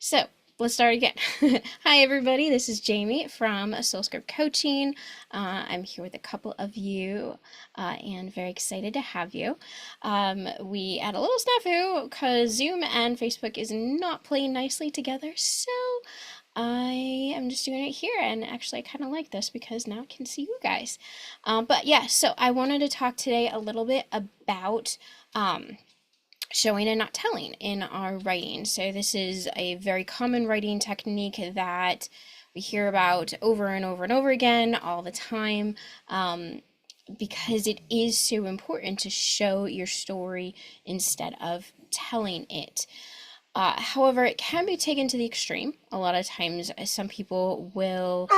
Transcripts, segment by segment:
So let's start again. Hi, everybody. This is Jamie from Soul Script Coaching. I'm here with a couple of you and very excited to have you. We had a little snafu because Zoom and Facebook is not playing nicely together. So I am just doing it here. And actually, I kind of like this because now I can see you guys. But yeah, so I wanted to talk today a little bit about. Showing and not telling in our writing. So this is a very common writing technique that we hear about over and over and over again all the time, because it is so important to show your story instead of telling it. However, it can be taken to the extreme. A lot of times, some people will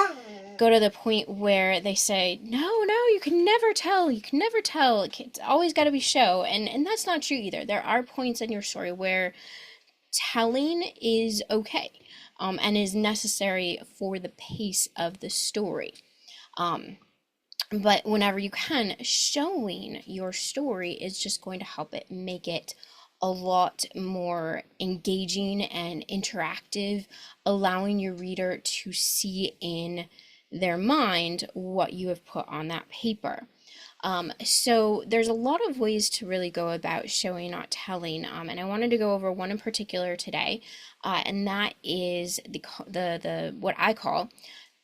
go to the point where they say, no, you can never tell. You can never tell. It's always got to be show. And that's not true either. There are points in your story where telling is okay, and is necessary for the pace of the story. But whenever you can, showing your story is just going to help it make it a lot more engaging and interactive, allowing your reader to see in their mind what you have put on that paper. So there's a lot of ways to really go about showing, not telling, and I wanted to go over one in particular today, and that is the what I call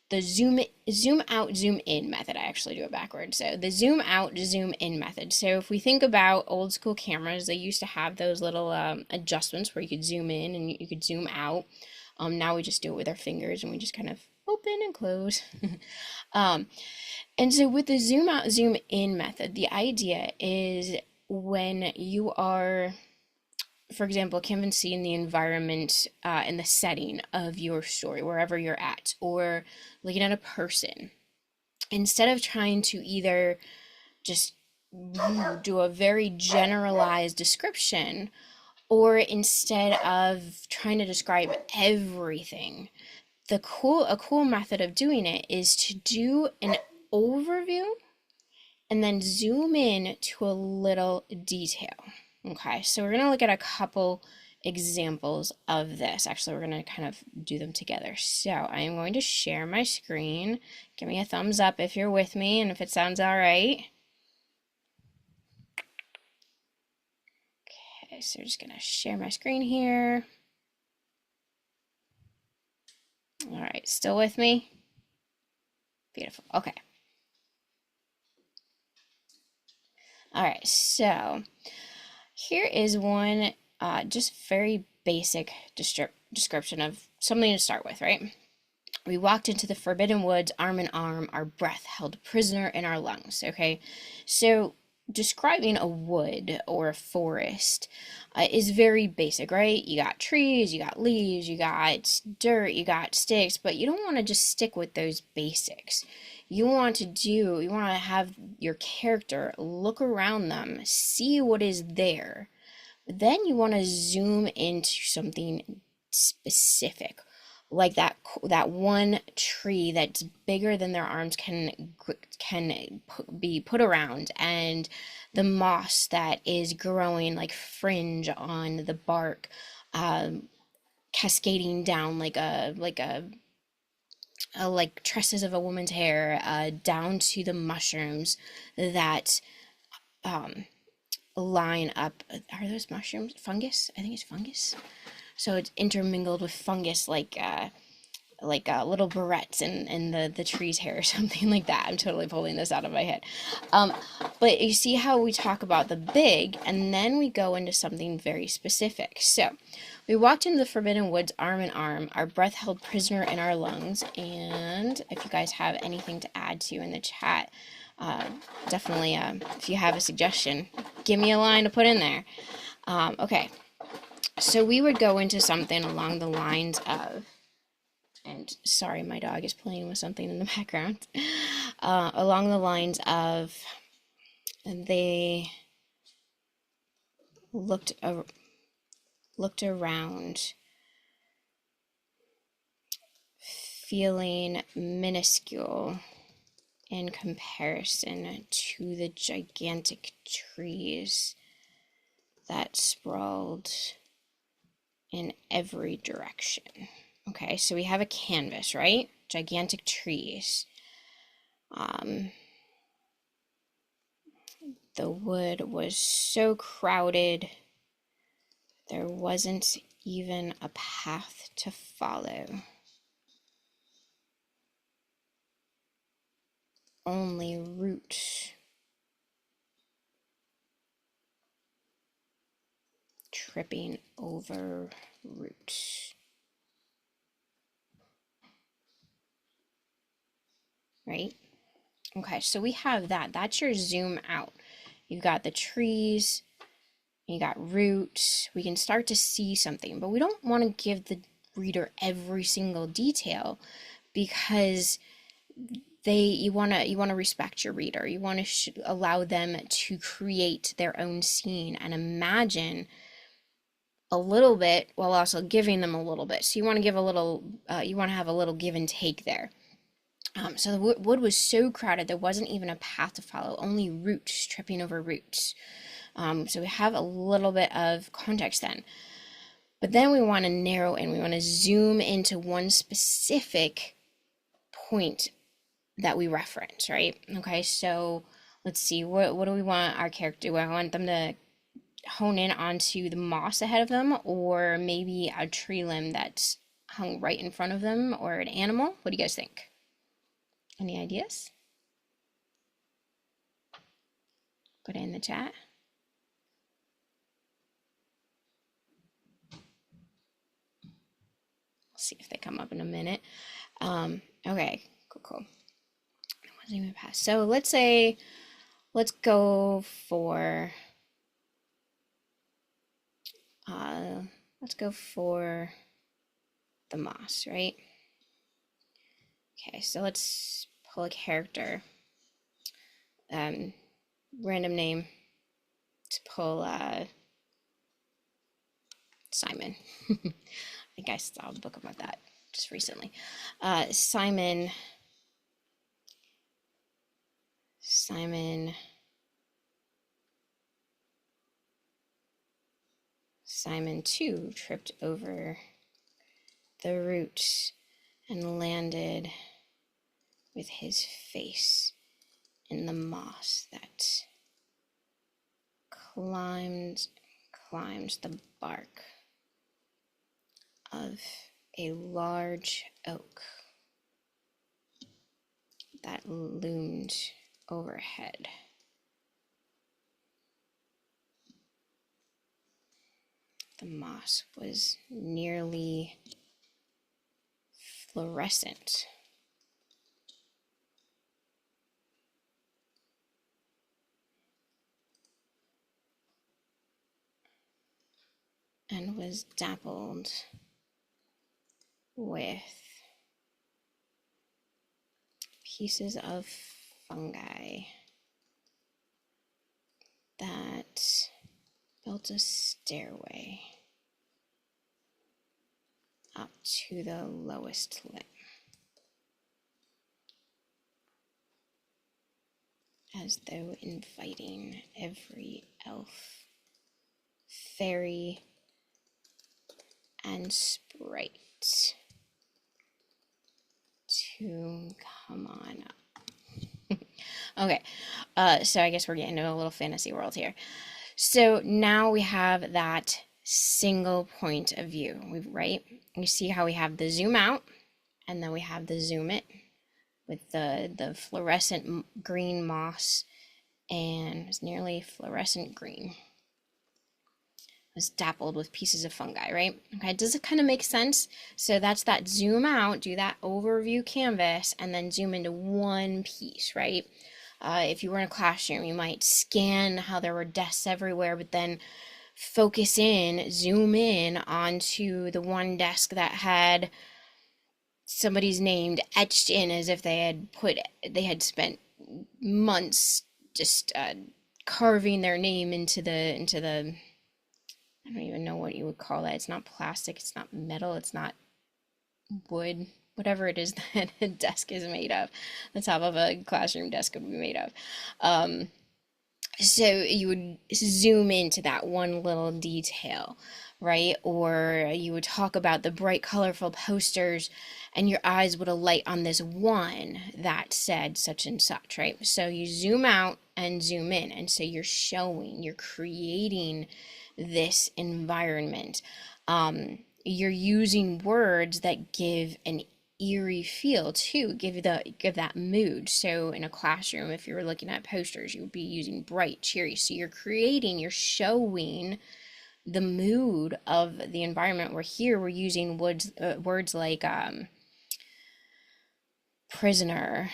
the zoom out, zoom in method. I actually do it backwards. So the zoom out, zoom in method. So if we think about old school cameras, they used to have those little adjustments where you could zoom in and you could zoom out. Now we just do it with our fingers and we just kind of open and close. And so with the zoom out, zoom in method, the idea is when you are, for example, canvassing the environment and the setting of your story, wherever you're at, or looking at a person, instead of trying to either just do a very generalized description, or instead of trying to describe everything, a cool method of doing it is to do an overview and then zoom in to a little detail. Okay, so we're going to look at a couple examples of this. Actually, we're going to kind of do them together. So I am going to share my screen. Give me a thumbs up if you're with me and if it sounds all right. Okay, so we're just going to share my screen here. All right, still with me? Beautiful. Okay. All right, so here is one just very basic description of something to start with, right? We walked into the forbidden woods arm in arm, our breath held prisoner in our lungs, okay? So describing a wood or a forest is very basic, right? You got trees, you got leaves, you got dirt, you got sticks, but you don't want to just stick with those basics. You want to have your character look around them, see what is there. Then you want to zoom into something specific, like that one tree that's bigger than their arms can be put around, and the moss that is growing like fringe on the bark, cascading down like tresses of a woman's hair, down to the mushrooms that line up. Are those mushrooms fungus? I think it's fungus. So it's intermingled with fungus, like little barrettes in the tree's hair or something like that. I'm totally pulling this out of my head. But you see how we talk about the big, and then we go into something very specific. So we walked into the forbidden woods arm in arm, our breath held prisoner in our lungs. And if you guys have anything to add to in the chat, definitely, if you have a suggestion, give me a line to put in there. Okay, so we would go into something along the lines of, and sorry, my dog is playing with something in the background, along the lines of, they looked around, feeling minuscule in comparison to the gigantic trees that sprawled in every direction. Okay, so we have a canvas, right? Gigantic trees. The wood was so crowded, there wasn't even a path to follow. Only roots. Tripping over roots. Right? Okay, so we have that. That's your zoom out. You've got the trees, you got roots. We can start to see something, but we don't want to give the reader every single detail because you want to respect your reader. You want to allow them to create their own scene and imagine a little bit while also giving them a little bit. So you want to give a little, you want to have a little give and take there. So the wood was so crowded, there wasn't even a path to follow, only roots tripping over roots. So we have a little bit of context then. But then we want to narrow in, we want to zoom into one specific point that we reference, right? Okay, so let's see, what do we want our character to do? I want them to hone in onto the moss ahead of them, or maybe a tree limb that's hung right in front of them, or an animal. What do you guys think? Any ideas? Put it in the chat. We'll see if they come up in a minute. Okay, cool. It wasn't even past. So let's go for the moss, right? Okay, so let's pull a character. Random name. Let's pull Simon. I think I saw a book about that just recently. Simon 2 tripped over the roots and landed with his face in the moss that climbed the bark of a large oak that loomed overhead. The moss was nearly fluorescent. And was dappled with pieces of fungi that built a stairway up to the lowest limb, as though inviting every elf, fairy, and sprite to come on up. Okay, so I guess we're getting into a little fantasy world here. So now we have that single point of view, right? You see how we have the zoom out, and then we have the zoom in with the fluorescent green moss, and it's nearly fluorescent green. Was dappled with pieces of fungi, right? Okay, does it kind of make sense? So that's that zoom out, do that overview canvas, and then zoom into one piece, right? If you were in a classroom, you might scan how there were desks everywhere, but then focus in, zoom in onto the one desk that had somebody's name etched in as if they had spent months just carving their name into the I don't even know what you would call that. It's not plastic, it's not metal, it's not wood, whatever it is that a desk is made of. The top of a classroom desk would be made of. So you would zoom into that one little detail, right? Or you would talk about the bright, colorful posters, and your eyes would alight on this one that said such and such, right? So you zoom out and zoom in. And so you're creating this environment. You're using words that give an eerie feel too, give that mood. So in a classroom, if you were looking at posters, you would be using bright, cheery. So you're showing the mood of the environment. Where here we're using words like prisoner,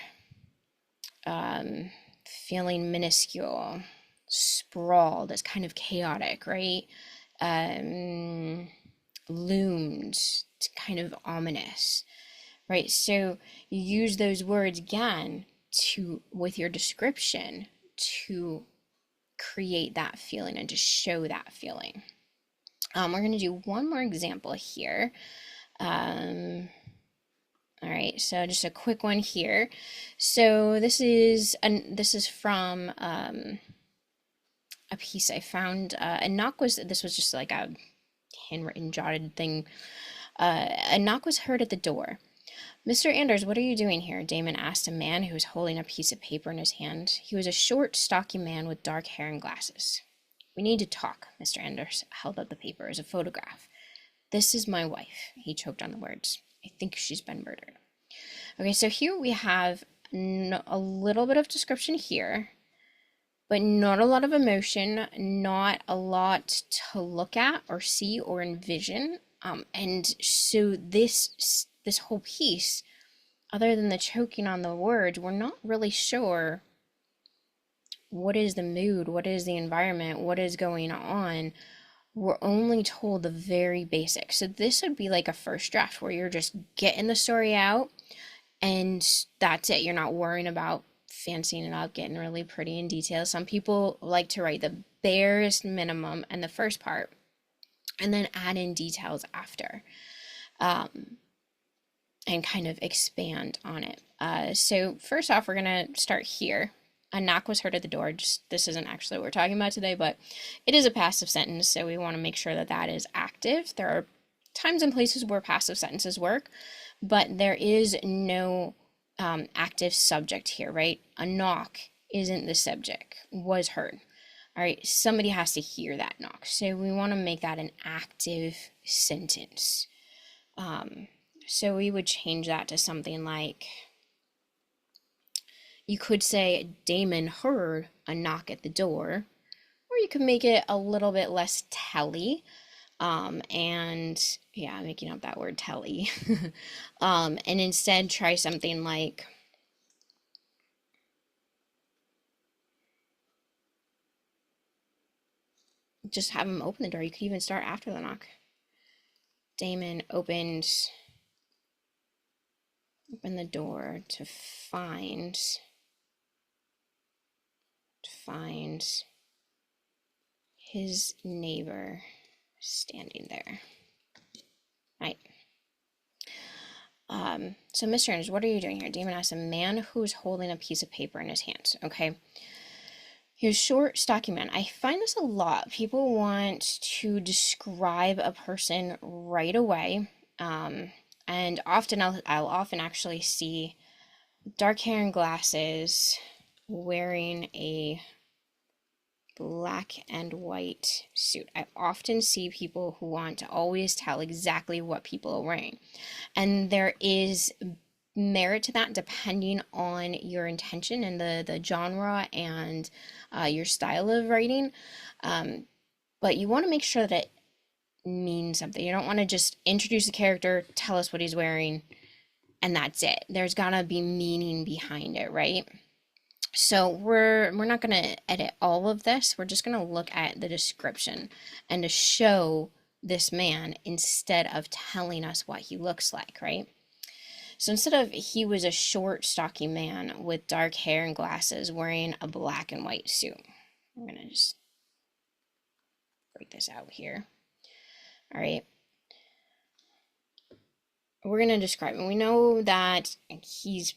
um, feeling minuscule, sprawled, as kind of chaotic, right? um, Loomed, kind of ominous, right? So you use those words again to, with your description, to create that feeling and to show that feeling. We're going to do one more example here. All right, so just a quick one here. So this is from a piece I found. A knock was this was just like a handwritten, jotted thing. A knock was heard at the door. "Mr. Anders, what are you doing here?" Damon asked a man who was holding a piece of paper in his hand. He was a short, stocky man with dark hair and glasses. "We need to talk." Mr. Anders held up the paper as a photograph. "This is my wife." He choked on the words. "I think she's been murdered." Okay, so here we have a little bit of description here, but not a lot of emotion, not a lot to look at or see or envision. And so this whole piece, other than the choking on the words, we're not really sure what is the mood, what is the environment, what is going on. We're only told the very basics. So this would be like a first draft where you're just getting the story out and that's it. You're not worrying about fancying it up, getting really pretty in detail. Some people like to write the barest minimum in the first part and then add in details after, and kind of expand on it. So first off, we're going to start here. A knock was heard at the door. Just, this isn't actually what we're talking about today, but it is a passive sentence, so we want to make sure that that is active. There are times and places where passive sentences work, but there is no active subject here, right? A knock isn't the subject, was heard. All right, somebody has to hear that knock. So we want to make that an active sentence. So we would change that to something like, you could say Damon heard a knock at the door, or you could make it a little bit less telly. And yeah, making up that word telly. And instead try something like, just have him open the door. You could even start after the knock. Damon opened the door to find his neighbor standing there. Right. So Mr. Anders, what are you doing here? Damon asked a man who was holding a piece of paper in his hands. Okay. He was short, stocky man. I find this a lot. People want to describe a person right away. And often I'll often actually see dark hair and glasses, wearing a black and white suit. I often see people who want to always tell exactly what people are wearing. And there is merit to that depending on your intention and the genre and your style of writing. But you want to make sure that it means something. You don't want to just introduce a character, tell us what he's wearing, and that's it. There's gotta be meaning behind it, right? So we're not going to edit all of this. We're just going to look at the description and to show this man instead of telling us what he looks like, right? So instead of, he was a short, stocky man with dark hair and glasses wearing a black and white suit. I'm going to just break this out here. All right. We're going to describe him. We know that he's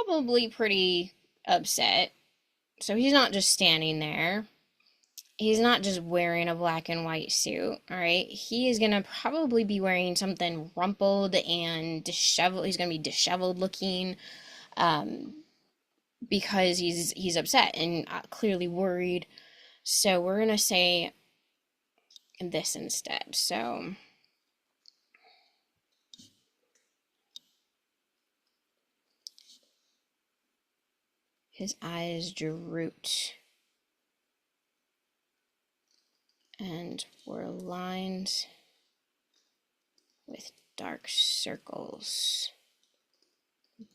probably pretty upset, So he's not just standing there. He's not just wearing a black and white suit, all right? He is going to probably be wearing something rumpled and disheveled. He's going to be disheveled looking, because he's upset and clearly worried. So we're going to say this instead. So his eyes drooped and were lined with dark circles,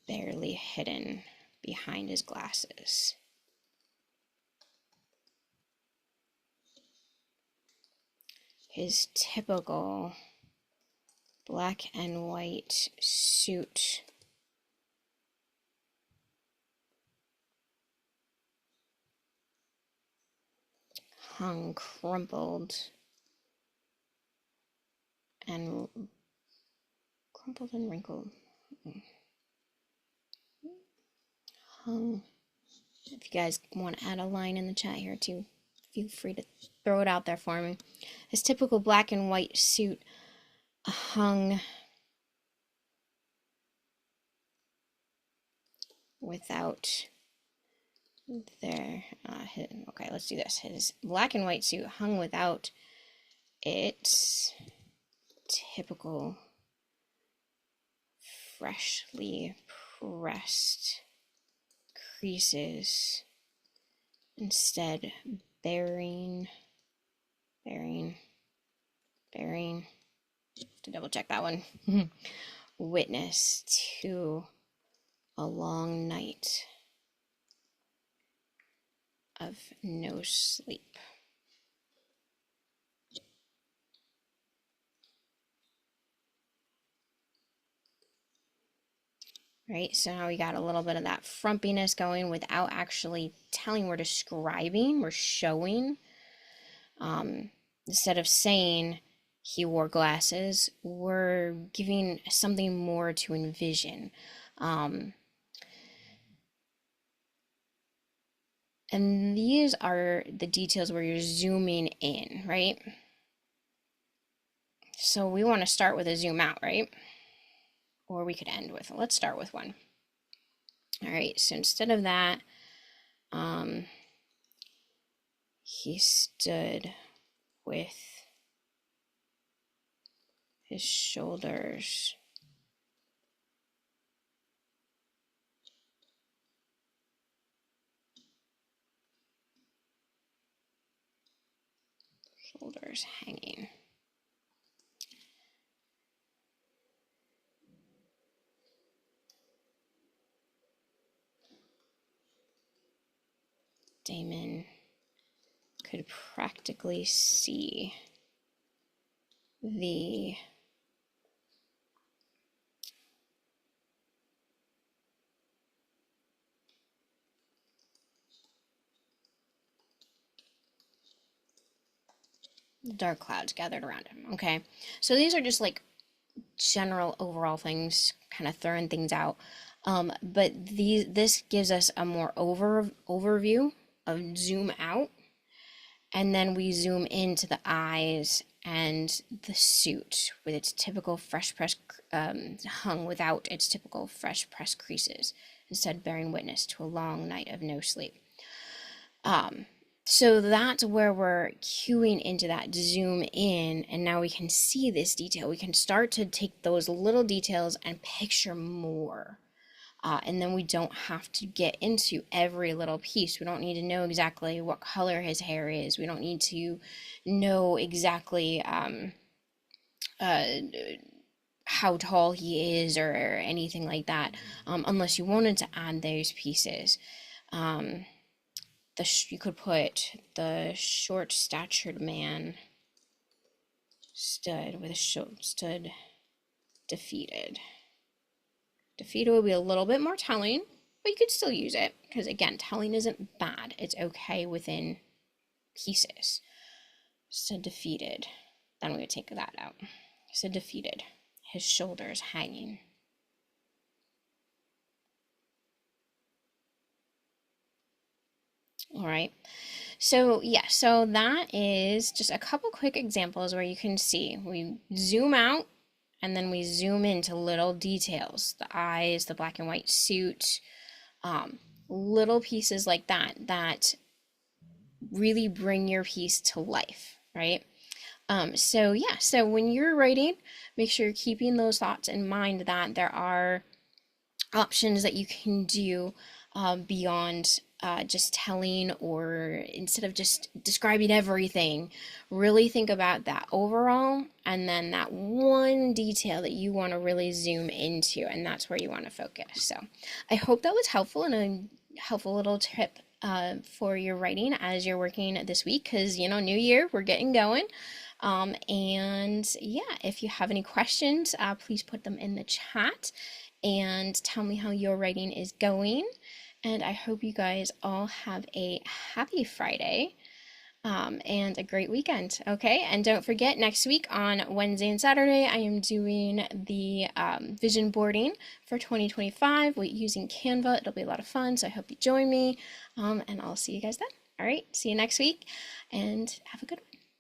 barely hidden behind his glasses. His typical black and white suit hung crumpled and wrinkled. Hung. If you guys want to add a line in the chat here too, feel free to throw it out there for me. His typical black and white suit hung without okay, let's do this. His black and white suit hung without its typical freshly pressed creases, instead bearing, to double check that one, witness to a long night of no sleep. Right, so now we got a little bit of that frumpiness going without actually telling. We're describing, we're showing. Instead of saying he wore glasses, we're giving something more to envision. And these are the details where you're zooming in, right? So we want to start with a zoom out, right? Or we could end with, let's start with one. All right, so instead of that, he stood with his shoulders hanging. Damon could practically see the dark clouds gathered around him. Okay, so these are just like general overall things, kind of throwing things out. But this gives us a more overview of zoom out, and then we zoom into the eyes and the suit with its typical fresh press, hung without its typical fresh press creases, instead bearing witness to a long night of no sleep. So that's where we're cueing into that zoom in, and now we can see this detail. We can start to take those little details and picture more. And then we don't have to get into every little piece. We don't need to know exactly what color his hair is. We don't need to know exactly how tall he is or anything like that, unless you wanted to add those pieces. You could put the short-statured man stood defeated. Defeated would be a little bit more telling, but you could still use it because, again, telling isn't bad. It's okay within pieces. Stood defeated. Then we would take that out. Stood defeated. His shoulders hanging. All right. So yeah, so that is just a couple quick examples where you can see we zoom out and then we zoom into little details, the eyes, the black and white suit, um, little pieces like that that really bring your piece to life, right? So yeah, so when you're writing, make sure you're keeping those thoughts in mind that there are options that you can do beyond just telling, or instead of just describing everything, really think about that overall and then that one detail that you want to really zoom into, and that's where you want to focus. So I hope that was helpful and a helpful little tip for your writing as you're working this week, because new year, we're getting going. And yeah, if you have any questions, please put them in the chat and tell me how your writing is going. And I hope you guys all have a happy Friday and a great weekend. Okay, and don't forget, next week on Wednesday and Saturday, I am doing the vision boarding for 2025 using Canva. It'll be a lot of fun, so I hope you join me, and I'll see you guys then. All right, see you next week, and have a good one.